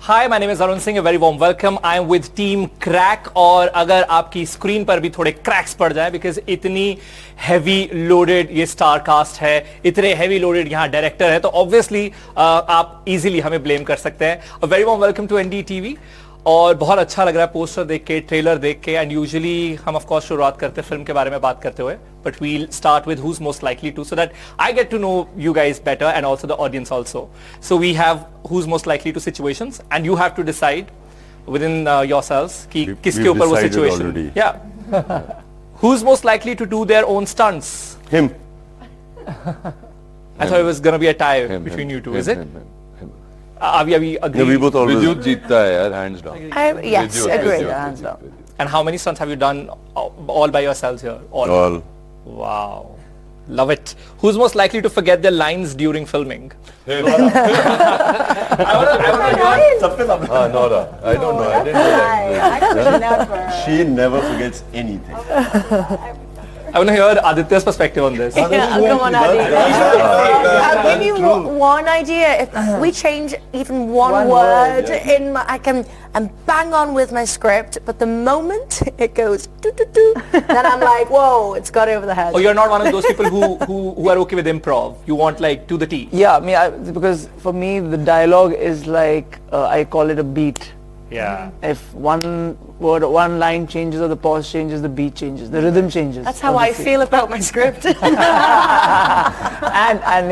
Hi, my name is Arun Singh. A very warm welcome. I am with Team Crack. और अगर आपकी screen पर भी थोड़े क्रैक्स पड़ जाए because इतनी heavy loaded ये स्टार कास्ट है, इतने heavy loaded यहाँ डायरेक्टर है, तो obviously आप easily हमें blame कर सकते हैं. A very warm welcome to NDTV. और बहुत अच्छा लग रहा है पोस्टर देख के, ट्रेलर देख के, एंड यूजुअली हम ऑफ कोर्स शुरुआत करते हैं फिल्म के बारे में बात करते हुए, but we'll start with who's most likely to, so that I get to know you guys better and also the audience also. So we have who's most likely to situations and you have to decide within yourselves कि किसके ऊपर वो situation. या who's most likely to do their own stunts? Him. I thought it was going to be a tie between you two. Is it? Are we agree? Yeah, we both always. Vidyut जीतता है यार, hands down. Yes, agreed. Hands down. And how many stunts have you done all by yourselves here? All. Wow. Love it. Who's most likely to forget their lines during filming? Nora. I don't know. I didn't know. Actually, never. She never forgets anything. I want to hear Aditya's perspective on this. Come on, Aditya. I'll give you one idea. If we change even one word in my, I'm bang on with my script, but the moment it goes doo doo doo, then I'm like, whoa, it's got over the head. Oh, you're not one of those people who are okay with improv. You want like to the T. Yeah, I mean, because for me the dialogue is like I call it a beat. Yeah. If one word, one line changes or the pause changes, the beat changes, the rhythm changes. That's how I feel about my script. and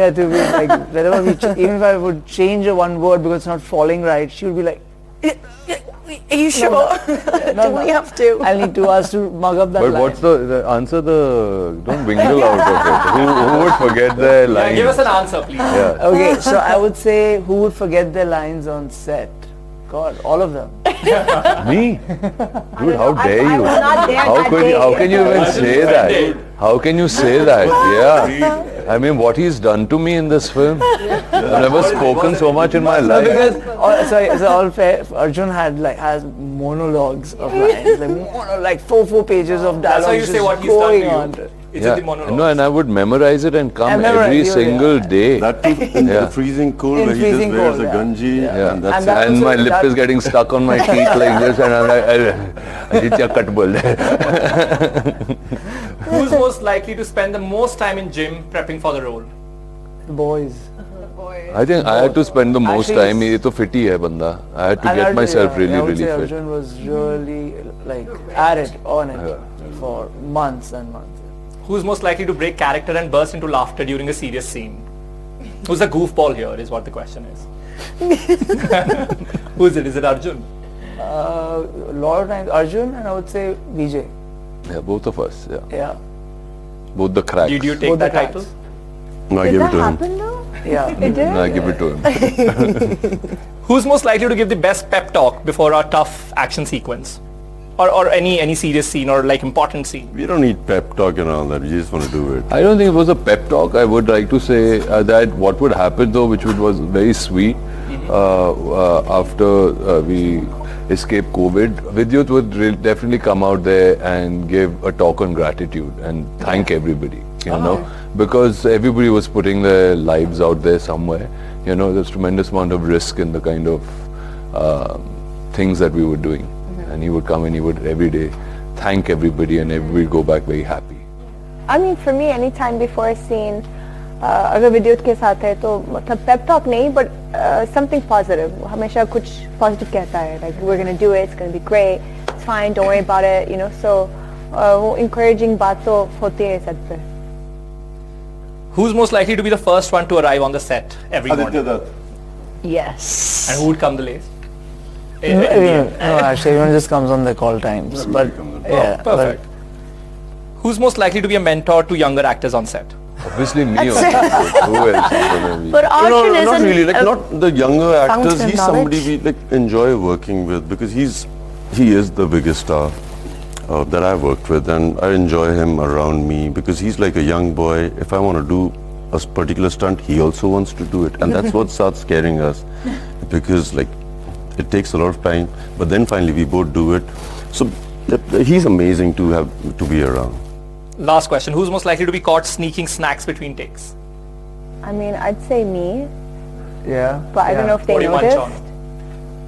yeah, to be like whenever even if I would change a one word because it's not falling right, she would be like, Are you sure? Do we have to? I'll need to ask to mug up that But line. what's the answer? Don't wingle out of it. Who would forget their lines? Give us an answer, please. Yeah. Okay, so I would say who would forget their lines on set? God, all of them. Me? Dude, how dare I you? was not there How that could day. you? How can you even say that? How can you say that? Yeah. I mean, what he's done to me in this film. I've never spoken so much in my No, life. because so all fair, Arjun has monologues of lines, like four pages of dialogue. That's how you say what he's done to you. It's in the monologue. No, and I would memorize it and come And memorize, every yeah, single day. That too in Yeah. the freezing cold In where he just freezing wears cold, a yeah. gunji Yeah. and that's And that it. And also- my lip that- is getting stuck on my teeth like this, and I'm like, Aditya cut bol. Who's most likely to spend the most time in gym prepping for the role? The boys. I think I had to spend the most Actually, time. ये तो fit ही है बंदा. I had to And get Arjun, myself yeah, really, I would really say fit. Arjun was really like at it, on it for months and months. Who's most likely to break character and burst into laughter during a serious scene? Who's the goofball here is what the question is. Who is it? Is it Arjun? A lot of times Arjun and I would say VJ. Yeah, both of us. Yeah, Yeah, both the cracks. Did you take Both the that title? cracks. No, I Did give it that to him. happen though? yeah. It did? No, I give it to him. Who's most likely to give the best pep talk before a tough action sequence? Or any serious scene or like important scene? We don't need pep talk and all that. We just want to do it. I don't think it was a pep talk. I would like to say that what would happen though, which was very sweet, after we escaped COVID, Vidyut would definitely come out there and give a talk on gratitude and thank everybody, you know, because everybody was putting their lives out there somewhere. You know, there's tremendous amount of risk in the kind of things that we were doing. And he would come and he would every day thank everybody and everybody go back very happy. I mean, for me, any time before a scene, अगर विद्युत के साथ है तो मतलब pep talk नहीं, but something positive. हमेशा कुछ positive कहता है, like we're gonna do it, it's gonna be great, it's fine, don't worry about it, you know. So वो encouraging बात तो होती है set पे. Who's most likely to be the first one to arrive on the set every Aditya morning? Dutt. Yes. And who would come the last? No, actually everyone just comes on their call times. But yeah, Perfect. Who's most likely to be a mentor to younger actors on set? Obviously me. Who else is gonna be? But No, Arjun not isn't really. Like a not the younger actors. fountain He's of somebody knowledge. we like enjoy working with because he is the biggest star that I've worked with, and I enjoy him around me because he's like a young boy. If I want to do a particular stunt, he also wants to do it, and that's what starts scaring us because like it takes a lot of time, but then finally we both do it. So he's amazing to be around. Last question. Who's most likely to be caught sneaking snacks between takes? I mean, I'd say me, yeah. but I don't know if they What do you munch noticed. on?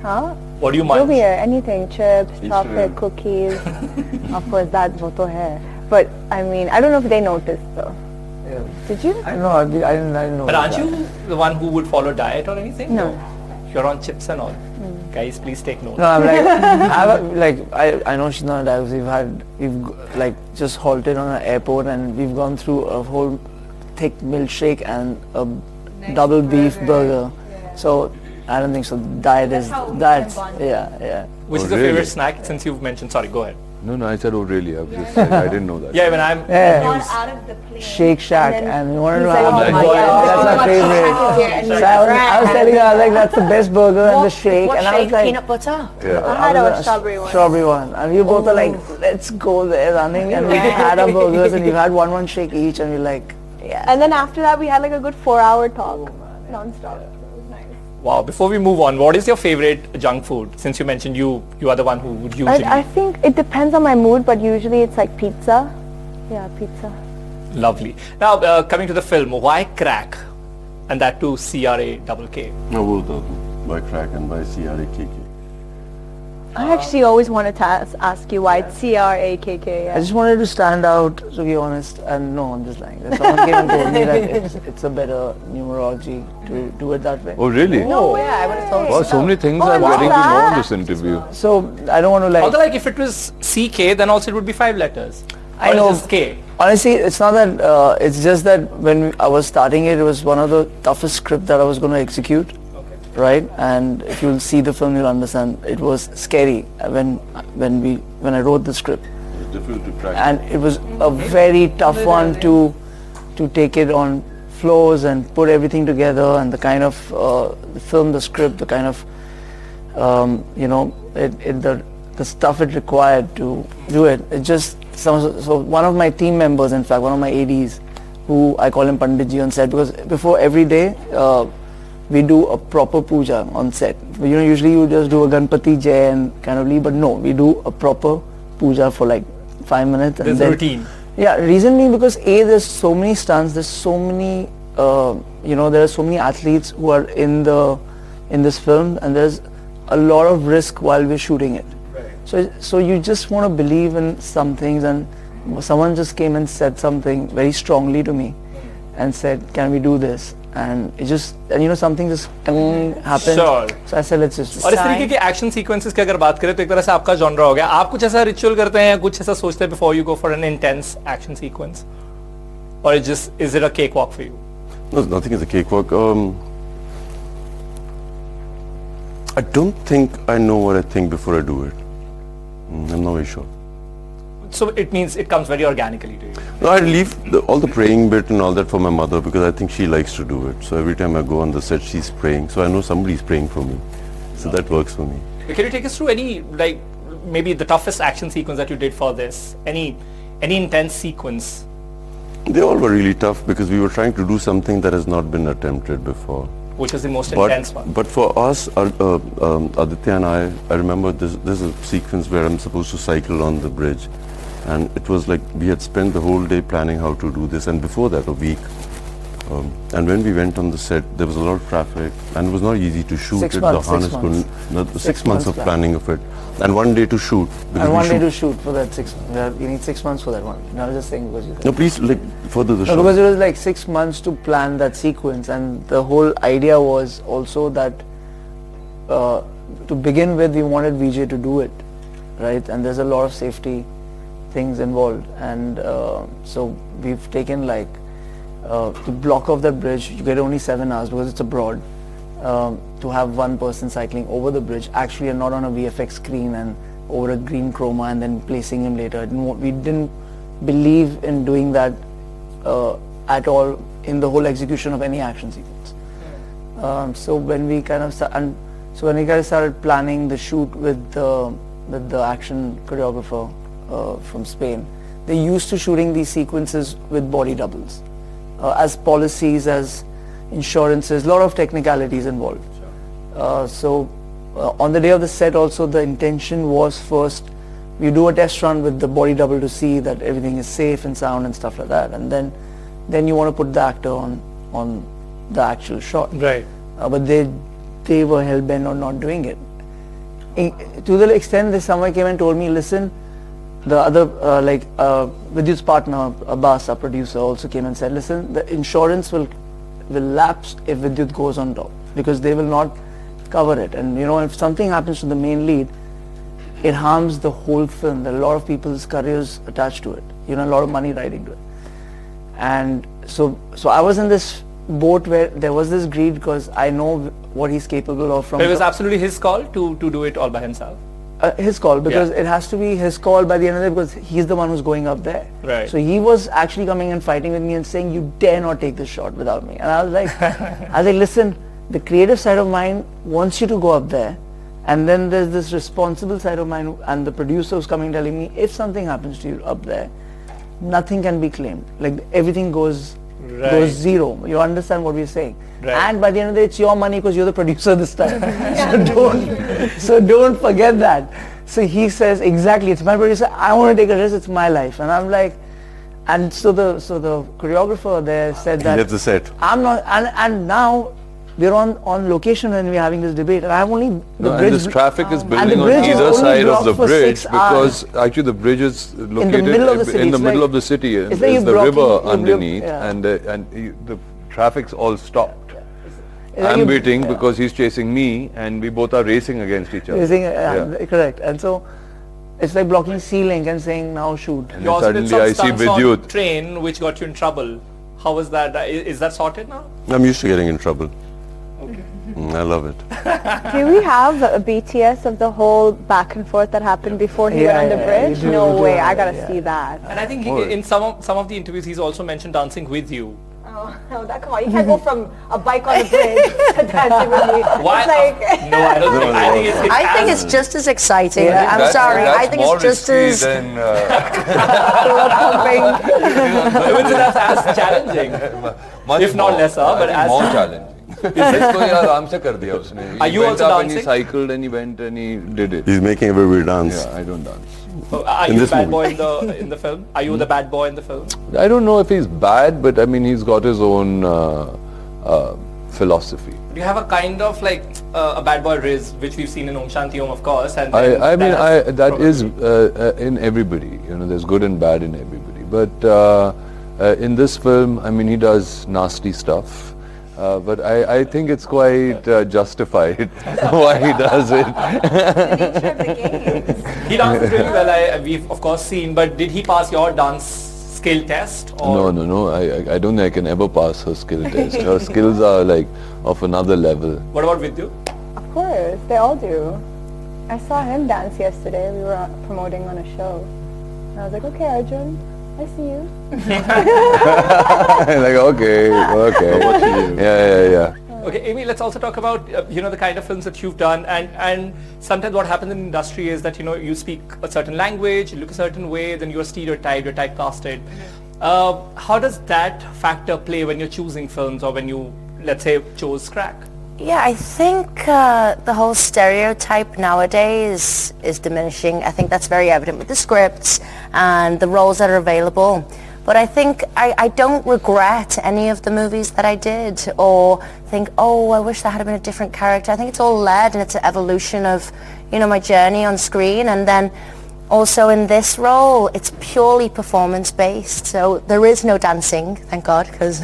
Huh? What do you जो munch? भी है, anything, chips, Instagram. chocolate, cookies. Of course, that वो तो है. But I mean, I don't know if they noticed though. Yeah. Did you? I know. I didn't know. But aren't that. you the one who would follow diet or anything? No. You're on chips and all. Guys, please take note. No, I'm like, I know she's not a diet. We've like just halted on an airport and we've gone through a whole thick milkshake and a double beef burger. So I don't think so. Diet is that. Yeah. Which is Oh, your really? favorite snack since you've mentioned? Sorry, go ahead. No, I said, oh really? I didn't know that. Yeah, when I'm Yeah. amused. Out of the plane. Shake Shack and you want to know He's like, how oh much? my God. That's my favorite. So I was telling her, I was like, that's the best burger and the shake. What And I was shake? like, Peanut butter? Yeah. I had a strawberry one. Strawberry one. And we both are like, let's go there running. And we had our burgers and we had one shake each and we're like, yeah. And then after that, we had like a good 4-hour talk, non-stop. It was nice. Wow, before we move on, what is your favorite junk food? Since you mentioned you are the one who would usually... I think it depends on my mood, but usually it's like pizza. Yeah, pizza. Lovely. Now, coming to the film, why Crack? And that too, C-R-A-K-K. No, both of them. By Crack and by Crakk. I actually always wanted to ask you why it's Crakk. I just wanted to stand out, to be honest, and no, I'm just lying. Someone came and told me that it's a better numerology to do it that way. Oh really? No way, I would have thought Wow, so many things Oh, I'm what's getting to know that? in this interview. So I don't want to like... Although, like, if it was C-K, then also it would be 5 letters. I Or know. it's just K. Honestly, it's not that, it's just that when I was starting it, it was one of the toughest scripts that I was going to execute. Right, and if you'll see the film, you'll understand it was scary when I wrote the script, It's difficult to track. and it was a very tough one to take it on floors and put everything together, and the kind of film, the script, the kind of the stuff it required to do it. It just so one of my team members, in fact, one of my ADs, who I call him Panditji on set, because before every day. We do a proper puja on set. Usually you just do a Ganpati Jai and kind of leave, but no, we do a proper puja for like 5 minutes. And There's then, a routine. Yeah, reason being because there's so many stunts, there's so many, there are so many athletes who are in this film, and there's a lot of risk while we're shooting it. Right. So you just want to believe in some things, and someone just came and said something very strongly to me, and said, "Can we do this?" And it just, something just happened. Sure. So I said, let's just. और इस तरीके के action sequences की अगर बात करें तो एक तरह से आपका जॉनरा हो गया. आप कुछ ऐसा रिचुअल करते हैं या कुछ ऐसा सोचते हैं before you go for an intense action sequence, or is it a cakewalk for you? No, nothing is a cakewalk. I don't think I know what I think before I do it. I'm not very sure. So it means it comes very organically to you. No, I leave all the praying bit and all that for my mother because I think she likes to do it. So every time I go on the set, she's praying. So I know somebody's praying for me. So that works for me. Can you take us through any, like, maybe the toughest action sequence that you did for this? Any intense sequence? They all were really tough because we were trying to do something that has not been attempted before. Which was the most intense one? But for us, Aditya and I remember there's a sequence where I'm supposed to cycle on the bridge. And it was like we had spent the whole day planning how to do this, and before that a week. And when we went on the set, there was a lot of traffic, and it was not easy to shoot 6 it. months, The harness 6 months. couldn't. 6 months months of plan. planning of it, and 1 day to shoot. because And we 1 day shoot- to shoot for that 6 months. You need 6 months for that one. And I was just saying because you said. No, please, like further the No, shot. because it was like 6 months to plan that sequence, and the whole idea was also that to begin with, we wanted Vijay to do it, right? And there's a lot of safety things involved, and so we've taken like to block off that bridge. You get only 7 hours because it's abroad. To have one person cycling over the bridge, actually, and not on a VFX screen and over a green chroma, and then placing him later. We didn't believe in doing that at all in the whole execution of any action sequence. So when we kind of started planning the shoot with the action choreographer from Spain, they used to shooting these sequences with body doubles, as policies, as insurances, a lot of technicalities involved. So on the day of the set also, the intention was first we do a test run with the body double to see that everything is safe and sound and stuff like that, and then you want to put the actor on the actual shot. Right. But they were hell bent on not doing it, to the extent that someone came and told me, listen, the other Vidyut's partner, Abbas, our producer, also came and said, listen, the insurance will lapse if Vidyut goes on top, because they will not cover it. And you know, if something happens to the main lead, it harms the whole film. There are a lot of people's careers attached to it. You know, a lot of money riding to it. And so I was in this boat where there was this greed, because I know what he's capable of. From But it was absolutely his call to do it all by himself. His call, because it has to be his call by the end of the day, because he's the one who's going up there. Right. So he was actually coming and fighting with me and saying, you dare not take this shot without me. And I was like, listen, the creative side of mine wants you to go up there. And then there's this responsible side of mine, and the producer who's coming telling me, if something happens to you up there, nothing can be claimed. Like everything goes zero. You understand what we're saying? Right. And by the end of the day, it's your money because you're the producer this time. So don't forget that. So he says, exactly, it's my producer. I want to take a risk. It's my life. And I'm like, and so the choreographer there said that He left the set. I'm not, and now we're on location and we're having this debate, and I have only and this traffic is building on bridge is either only side of the blocked for bridge 6 hours. because actually the bridge is located in the middle of the city. in the It's middle like- of the city. it's like There's you're the river blocking- underneath, yeah. and the traffic's all stopped. It's like I'm you- waiting yeah. because he's chasing me, and we both are racing against each other. Correct. And so it's like blocking C-Link and saying, now shoot. And You also did suddenly some I see stunts on Vidyut. train, which got you in trouble. How was that? Is that sorted now? I'm used to getting in trouble. I love it. Do we have a BTS of the whole back and forth that happened before he went on the bridge? we do, No we do way, have I it, gotta see that. And I think in some of the interviews, he's also mentioned dancing with you. Oh, no, come on, you can't go from a bike on the bridge to dancing with me. Why? It's like, No, I don't think. I think it's it's just as exciting. Yeah. I'm sorry. I think it's just as that's as challenging. If not lesser, but as more challenging. इसको ये आराम से कर दिया उसने. Are you also And he dancing? cycled and he went and he did it. He's making everybody dance. Yeah, I don't dance. Are In you the this bad movie. boy in the film? Are you the bad boy in the film? I don't know if he's bad, but I mean he's got his own philosophy. You have a kind of like a bad boy riz, which we've seen in Om Shanti Om, of course. And then I mean has that is probably- in everybody. You know, there's good and bad in everybody. But in this film, I mean, he does nasty stuff. But I think it's quite justified why he does it. He dances really well. We've of course seen, but did he pass your dance skill test? Or No. I don't think I can ever pass her skill test. Her skills are like of another level. What about Vidyut? of course, they all do. I saw him dance yesterday. We were promoting on a show. And I was like, okay, Arjun, I see you. Like okay. Yeah. Okay, Amy, let's also talk about the kind of films that you've done, and sometimes what happens in the industry is that you speak a certain language, you look a certain way, then you're stereotyped, you're typecasted. How does that factor play when you're choosing films, or when you, let's say, chose Crakk? Yeah, I think the whole stereotype nowadays is diminishing. I think that's very evident with the scripts and the roles that are available. But I think I don't regret any of the movies that I did, or think, oh, I wish that had been a different character. I think it's all led, and it's an evolution of, my journey on screen. And then also in this role, it's purely performance-based. So there is no dancing, thank God, because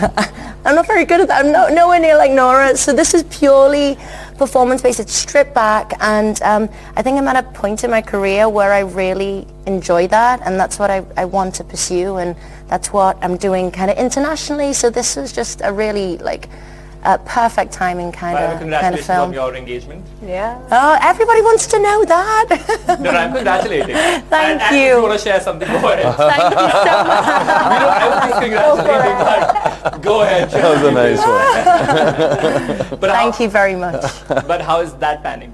I'm not very good at that. I'm nowhere near like Nora. So this is purely performance-based. It's stripped back, and I think I'm at a point in my career where I really enjoy that, and that's what I want to pursue, and that's what I'm doing kind of internationally. So this was just a really perfect timing kind of Congratulations film. on your engagement. Yeah. Oh, everybody wants to know that. No, I'm congratulating. Thank and you. If you want to share something, go ahead. Thank you so much. I was just congratulating, but go ahead. That was a nice one. But Thank you very much. But how is that panning?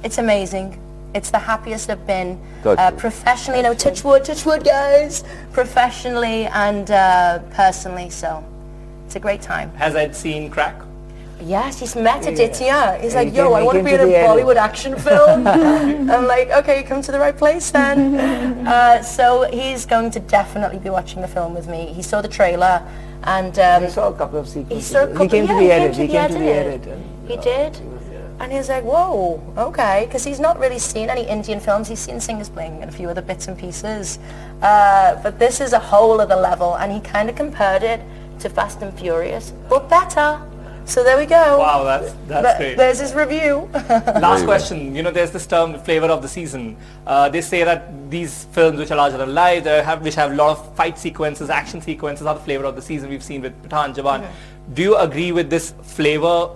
It's amazing. It's the happiest I've been Touch wood. professionally. No, touch wood, guys. Professionally and personally, so it's a great time. Has Ed seen Crakk? Yes, he's met Aditya. He's like, He yo, came- I he want to came be to in a the edit. Bollywood action film. I'm like, okay, you come to the right place then. So he's going to definitely be watching the film with me. He saw the trailer, and I saw a couple of sequences. he saw a couple, He came to yeah, the edit. He came to the edit. edit. And, He did. And he's like, whoa, okay, because he's not really seen any Indian films. He's seen singers playing and a few other bits and pieces. But this is a whole other level, and he kind of compared it to Fast and Furious, but better. So there we go. Wow, that's great. There's his review. Last question. You know, there's this term, flavor of the season. They say that these films which are larger than life, which have a lot of fight sequences, action sequences, are the flavor of the season. We've seen with Pathaan, Jawan. Do you agree with this flavor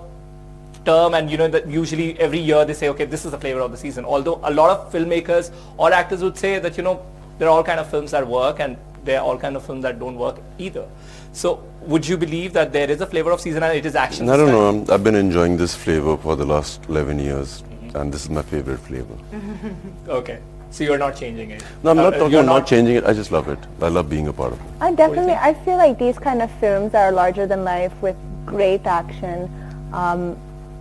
term? And you know that usually every year they say, okay, this is the flavor of the season. Although a lot of filmmakers or actors would say that, you know, there are all kind of films that work and there are all kind of films that don't work either. So would you believe that there is a flavor of season and it is action? I don't know. I've been enjoying this flavor for the last 11 years, and this is my favorite flavor. Okay. So you're not changing it? No, I'm not talking you're about not changing it. I just love it. I love being a part of it. I feel like these kind of films that are larger than life with great action,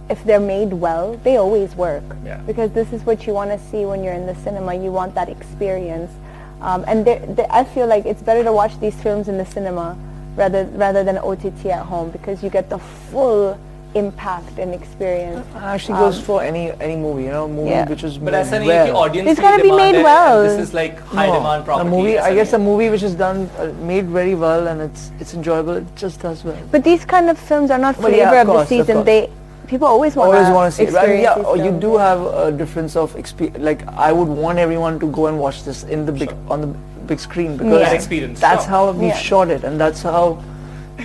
if they're made well, they always work. Yeah. Because this is what you want to see when you're in the cinema. You want that experience. And I feel like it's better to watch these films in the cinema rather than OTT at home, because you get the full impact and experience. It actually goes for any movie, you know, which is But made as an well. audience, It's gotta be made well. This is like high demand property. A movie, I guess a movie which is done, made very well and it's enjoyable, it just does well. But these kind of films are not But yeah, flavor of of course, the of season. course. People always want to see it. Right? Yeah, these you films, do have a difference of experience. Like I would want everyone to go and watch this in the on the big screen, because That experience. that's Sure. how we've shot it, and that's how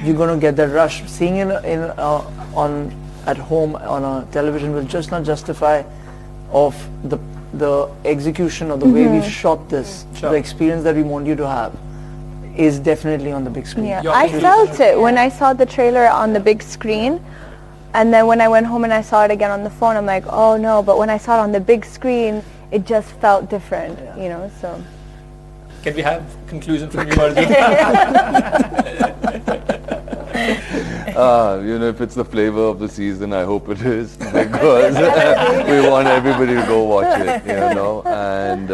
you're going to get that rush. Seeing it on at home on a television will just not justify of the execution or the way we've shot this. Sure. The experience that we want you to have is definitely on the big screen. Yeah, Your I opinion. felt it when I saw the trailer on the big screen, and then when I went home and I saw it again on the phone, I'm like, oh no, but when I saw it on the big screen, it just felt different, you know, so. Can we have conclusion from you, Arjun? You know, if it's the flavor of the season, I hope it is, because we want everybody to go watch it, you know. And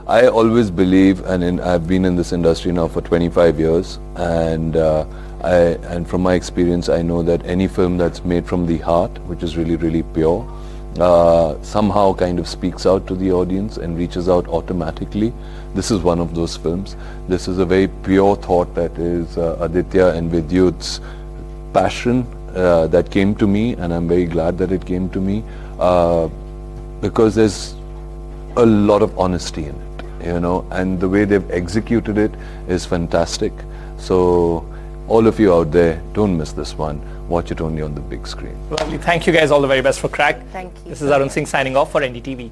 I always believe, and I've been in this industry now for 25 years, and from my experience, I know that any film that's made from the heart, which is really, really pure, somehow kind of speaks out to the audience and reaches out automatically. This is one of those films. This is a very pure thought that is Aditya and Vidyut's passion that came to me, and I'm very glad that it came to me, because there's a lot of honesty in it, you know, and the way they've executed it is fantastic. So all of you out there, don't miss this one. Watch it only on the big screen. Lovely. Thank you guys. All the very best for Crack. Thank you. This is Arun Singh signing off for NDTV.